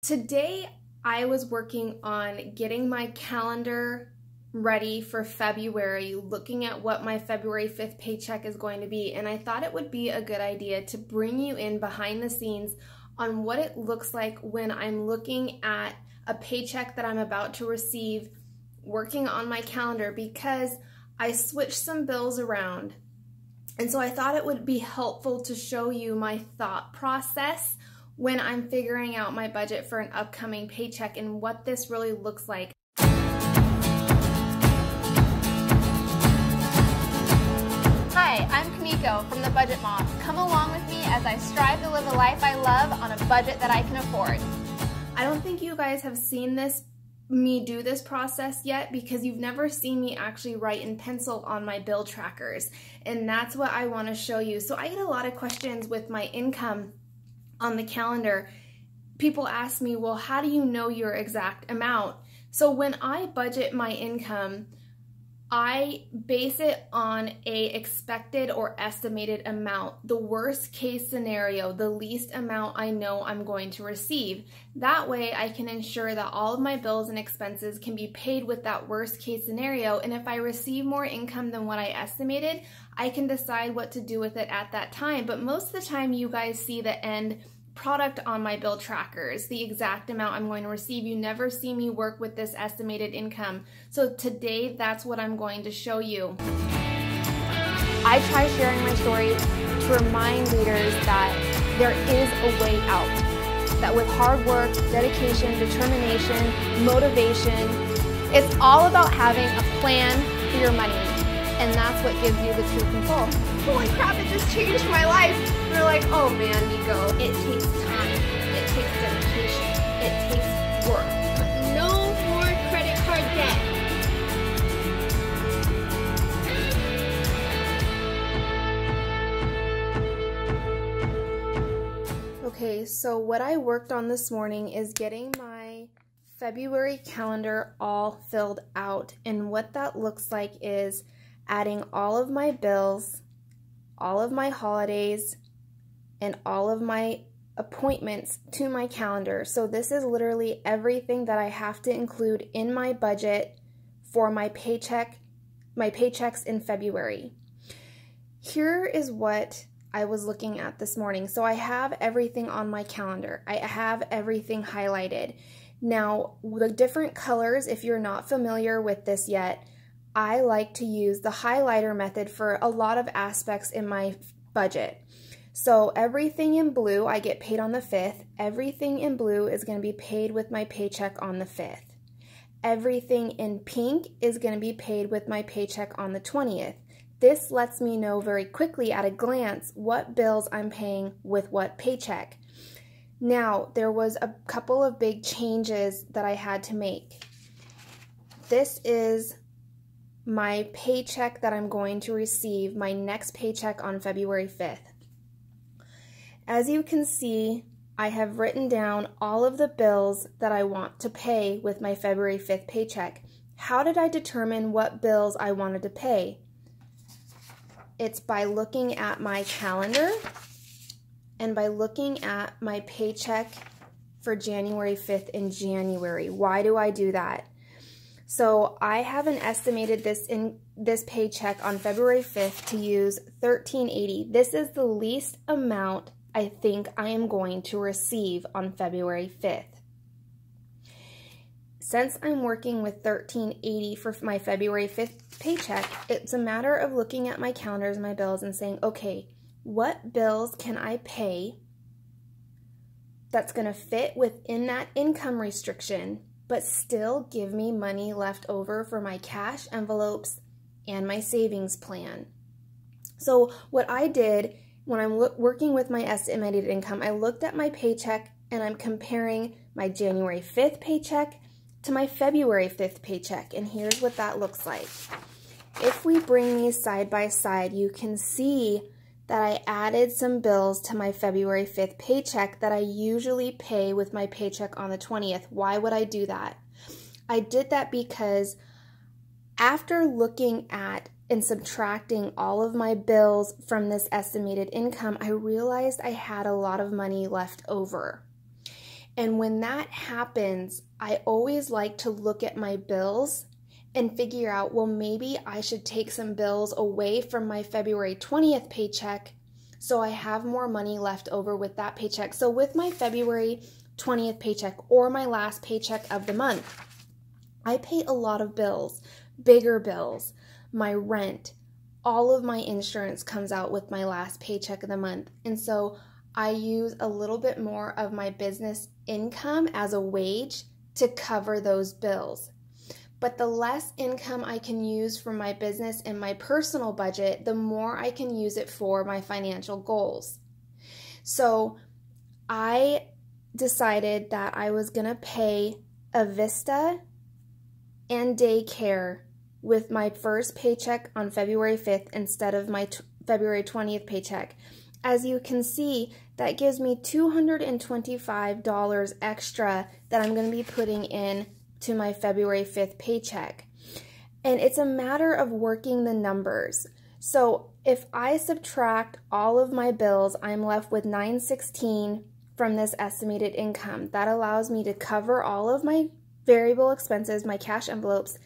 Today, I was working on getting my calendar ready for February, looking at what my February 5th paycheck is going to be, and I thought it would be a good idea to bring you in behind the scenes on what it looks like when I'm looking at a paycheck that I'm about to receive, working on my calendar, because I switched some bills around. And so I thought it would be helpful to show you my thought process when I'm figuring out my budget for an upcoming paycheck and what this really looks like. Hi, I'm Kumiko from The Budget Mom. Come along with me as I strive to live a life I love on a budget that I can afford. I don't think you guys have seen me do this process yet because you've never seen me actually write in pencil on my bill trackers, and that's what I want to show you. So I get a lot of questions with my income on the calendar. People ask me, well, how do you know your exact amount? So when I budget my income, I base it on a expected or estimated amount, the worst case scenario, the least amount I know I'm going to receive. That way I can ensure that all of my bills and expenses can be paid with that worst case scenario, and if I receive more income than what I estimated, I can decide what to do with it at that time. But most of the time you guys see the end product on my bill trackers, the exact amount I'm going to receive. You never see me work with this estimated income. So today, that's what I'm going to show you. I try sharing my story to remind leaders that there is a way out. That with hard work, dedication, determination, motivation, it's all about having a plan for your money. And that's what gives you the true control. Holy crap, it just changed my life. You're like, oh man, Nico, it takes time, it takes dedication, it takes work. But no more credit card debt. Okay, so what I worked on this morning is getting my February calendar all filled out. And what that looks like is adding all of my bills, all of my holidays, and all of my appointments to my calendar. So this is literally everything that I have to include in my budget for my paychecks in February. Here is what I was looking at this morning. So I have everything on my calendar. I have everything highlighted. Now, the different colors, if you're not familiar with this yet, I like to use the highlighter method for a lot of aspects in my budget. So everything in blue, I get paid on the 5th. Everything in blue is going to be paid with my paycheck on the 5th. Everything in pink is going to be paid with my paycheck on the 20th. This lets me know very quickly at a glance what bills I'm paying with what paycheck. Now, there was a couple of big changes that I had to make. This is my paycheck that I'm going to receive, my next paycheck on February 5th. As you can see, I have written down all of the bills that I want to pay with my February 5th paycheck. How did I determine what bills I wanted to pay? It's by looking at my calendar and by looking at my paycheck for January 5th in January. Why do I do that? So I haven't estimated this paycheck on February 5th to use $13.80. This is the least amount I think I am going to receive on February 5th. Since I'm working with $13.80 for my February 5th paycheck, it's a matter of looking at my calendars, my bills, and saying, okay, what bills can I pay that's going to fit within that income restriction but still give me money left over for my cash envelopes and my savings plan? So what I did when I'm working with my estimated income, I looked at my paycheck and I'm comparing my January 5th paycheck to my February 5th paycheck, and here's what that looks like. If we bring these side by side, you can see that I added some bills to my February 5th paycheck that I usually pay with my paycheck on the 20th. Why would I do that? I did that because after looking at and subtracting all of my bills from this estimated income, I realized I had a lot of money left over. And when that happens, I always like to look at my bills and figure out, well, maybe I should take some bills away from my February 20th paycheck so I have more money left over with that paycheck. So with my February 20th paycheck or my last paycheck of the month, I pay a lot of bills, bigger bills, my rent, all of my insurance comes out with my last paycheck of the month. And so I use a little bit more of my business income as a wage to cover those bills. But the less income I can use from my business and my personal budget, the more I can use it for my financial goals. So I decided that I was going to pay a Vista and daycare with my first paycheck on February 5th instead of my February 20th paycheck. As you can see, that gives me $225 extra that I'm going to be putting in to my February 5th paycheck. And it's a matter of working the numbers. So if I subtract all of my bills, I'm left with $916 from this estimated income. That allows me to cover all of my variable expenses, my cash envelopes,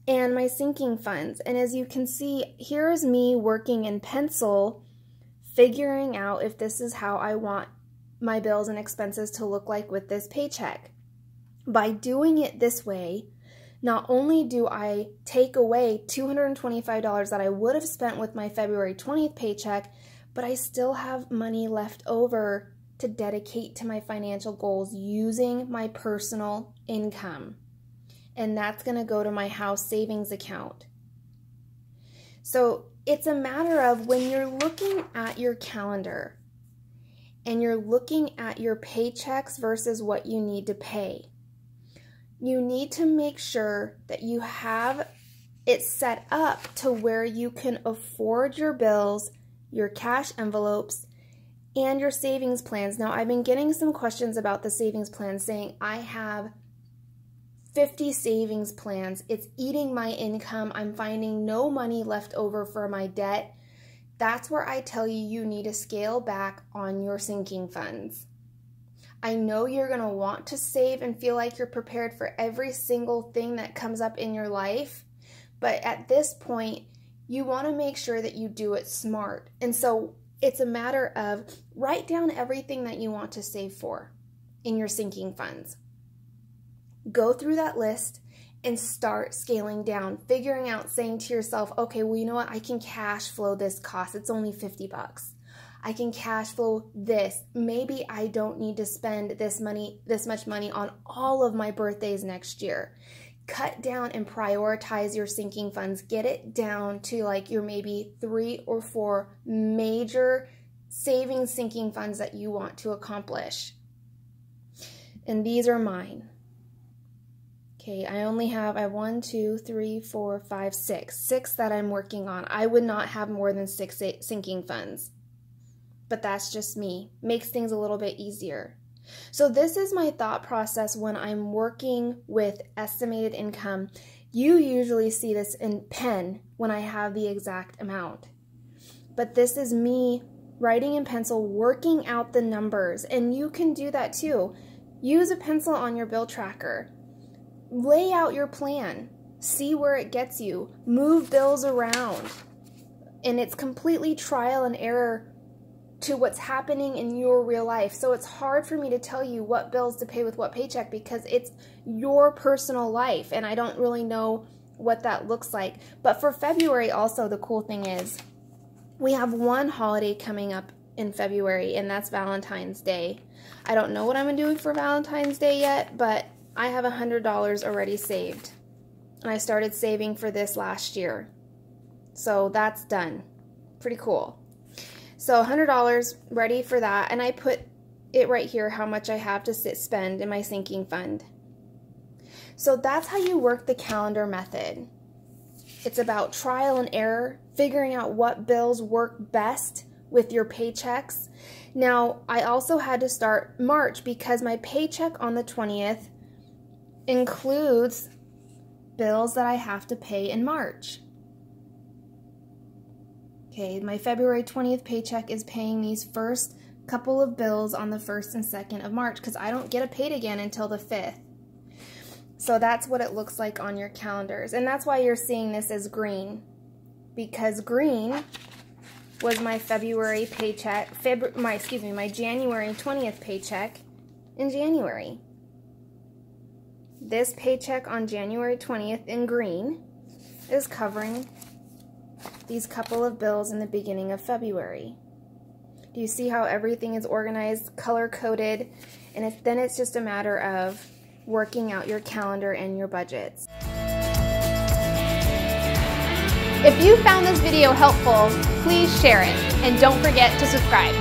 and my sinking funds. And as you can see, here's me working in pencil, figuring out if this is how I want my bills and expenses to look like with this paycheck. By doing it this way, not only do I take away $225 that I would have spent with my February 20th paycheck, but I still have money left over to dedicate to my financial goals using my personal income. And that's going to go to my house savings account. So it's a matter of when you're looking at your calendar and you're looking at your paychecks versus what you need to pay, you need to make sure that you have it set up to where you can afford your bills, your cash envelopes, and your savings plans. Now, I've been getting some questions about the savings plan saying, I have 50 savings plans. It's eating my income. I'm finding no money left over for my debt. That's where I tell you, you need to scale back on your sinking funds. I know you're going to want to save and feel like you're prepared for every single thing that comes up in your life. But at this point, you want to make sure that you do it smart. And so it's a matter of write down everything that you want to save for in your sinking funds. Go through that list and start scaling down, figuring out, saying to yourself, okay, well, you know what? I can cash flow this cost. It's only $50. I can cash flow this. Maybe I don't need to spend this much money on all of my birthdays next year. Cut down and prioritize your sinking funds. Get it down to like your maybe 3 or 4 major savings sinking funds that you want to accomplish. And these are mine. Okay, I have 1, 2, 3, 4, 5, 6. 6 that I'm working on. I would not have more than 6 sinking funds. But that's just me. Makes things a little bit easier. So this is my thought process when I'm working with estimated income. You usually see this in pen when I have the exact amount. But this is me writing in pencil, working out the numbers. And you can do that too. Use a pencil on your bill tracker. Lay out your plan. See where it gets you. Move bills around. And it's completely trial and error to what's happening in your real life. So it's hard for me to tell you what bills to pay with what paycheck because it's your personal life and I don't really know what that looks like. But for February also, the cool thing is we have one holiday coming up in February and that's Valentine's Day. I don't know what I'm doing for Valentine's Day yet, but I have $100 already saved. And I started saving for this last year. So that's done. Pretty cool. So $100 ready for that, and I put it right here how much I have to spend in my sinking fund. So that's how you work the calendar method. It's about trial and error, figuring out what bills work best with your paychecks. Now, I also had to start March because my paycheck on the 20th includes bills that I have to pay in March. Okay, my February 20th paycheck is paying these first couple of bills on the 1st and 2nd of March because I don't get paid again until the 5th. So that's what it looks like on your calendars. And that's why you're seeing this as green, because green was my February paycheck, my January 20th paycheck in January. This paycheck on January 20th in green is covering these couple of bills in the beginning of February. Do you see how everything is organized, color-coded, and then it's just a matter of working out your calendar and your budgets. If you found this video helpful, please share it, and don't forget to subscribe.